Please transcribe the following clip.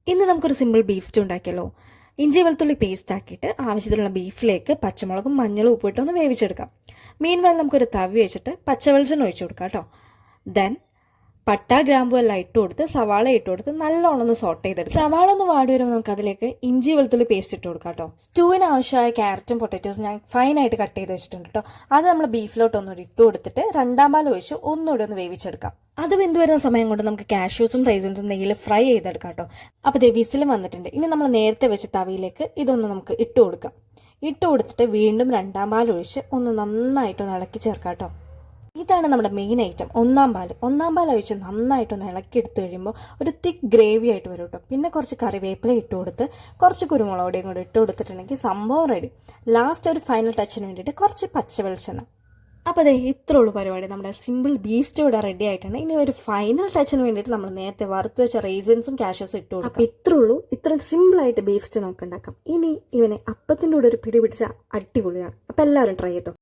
ഇന്ന് നമുക്കൊരു simple beef stew ഉണ്ടാക്കിയല്ലോ. ഇഞ്ചി വെളുത്തുള്ളി പേസ്റ്റ് ആക്കിയിട്ട് ആവശ്യത്തിനുള്ള ബീഫിലേക്ക് പച്ചമുളകും മഞ്ഞളും ഉപ്പിട്ട് ഒന്ന് വേവിച്ചെടുക്കാം. മീൻവെൽ നമുക്കൊരു തവി വെച്ചിട്ട് പച്ചവെളിച്ചെണ്ണ ഒഴിച്ചു കൊടുക്കാം കേട്ടോ. ദെൻ പട്ട ഗ്രാമ്പു എല്ലാം ഇട്ട് കൊടുത്ത് സവാള ഇട്ട് കൊടുത്ത് നല്ലോണം ഒന്ന് സോട്ട് ചെയ്തെടുക്കും. സവാള ഒന്ന് വാടി വരുമ്പോൾ നമുക്ക് അതിലേക്ക് ഇഞ്ചി വെളുത്തുള്ളി പേസ്റ്റ് ഇട്ട് കൊടുക്കാം കേട്ടോ. സ്റ്റൂവിന് ആവശ്യമായ ക്യാരറ്റും പൊട്ടറ്റോസും ഞാൻ ഫൈനായിട്ട് കട്ട് ചെയ്ത് വെച്ചിട്ടുണ്ട് കേട്ടോ. അത് നമ്മൾ ബീഫിലോട്ട് ഒന്നുകൂടി ഇട്ട് കൊടുത്തിട്ട് രണ്ടാം പാൽ ഒഴിച്ച് ഒന്നുകൂടി ഒന്ന് വേവിച്ചെടുക്കാം. അത് വെന്ത് വരുന്ന സമയം കൊണ്ട് നമുക്ക് കാഷ്യൂസും റൈസിൻസും നെയ്യിൽ ഫ്രൈ ചെയ്തെടുക്കാം കേട്ടോ. അപ്പോൾ ദേ വിസിൽ വന്നിട്ടുണ്ട്. ഇനി നമ്മൾ നേരത്തെ വെച്ച തവിയിലേക്ക് ഇതൊന്ന് നമുക്ക് ഇട്ട് കൊടുക്കാം. ഇട്ട് കൊടുത്തിട്ട് വീണ്ടും രണ്ടാം പാൽ ഒഴിച്ച് ഒന്ന് നന്നായിട്ടൊന്ന് ഇളക്കി ചേർക്കാം കേട്ടോ. ഇതാണ് നമ്മുടെ മെയിൻ ഐറ്റം, ഒന്നാം പാൽ ഒഴിച്ച് നന്നായിട്ടൊന്ന് ഇളക്കി എടുത്തു കഴിയുമ്പോൾ ഒരു തിക്ക് ഗ്രേവി ആയിട്ട് വരും കേട്ടോ. പിന്നെ കുറച്ച് കറിവേപ്പില ഇട്ട് കൊടുത്ത് കുറച്ച് കുരുമുളക് പൊടിയും കൂടെ ഇട്ട് കൊടുത്തിട്ടുണ്ടെങ്കിൽ സംഭവം റെഡി. ലാസ്റ്റ് ഒരു ഫൈനൽ ടച്ചിന് വേണ്ടിയിട്ട് കുറച്ച് പച്ച വെളിച്ചെണ്ണ. അപ്പോൾ അതെ, ഇത്ര ഉള്ളൂ പരിപാടി. നമ്മുടെ സിമ്പിൾ ബീഫ് സ്റ്റൂ ഇവിടെ റെഡി ആയിട്ടുണ്ട്. ഇനി ഒരു ഫൈനൽ ടച്ചിന് വേണ്ടിയിട്ട് നമ്മൾ നേരത്തെ വറുത്ത് വെച്ച റൈസിൻസും കാഷ്യൂസും ഇട്ട് കൊടുക്കും. അപ്പോൾ ഇത്ര ഉള്ളൂ. ഇത്ര സിമ്പിളായിട്ട് ബീഫ് സ്റ്റൂ നമുക്ക് ഉണ്ടാക്കാം. ഇനി ഇവനെ അപ്പത്തിൻ്റെ കൂടെ ഒരു പിടി പിടിച്ച അടിപൊളിയാണ്. അപ്പോൾ എല്ലാവരും ട്രൈ ചെയ്തോ.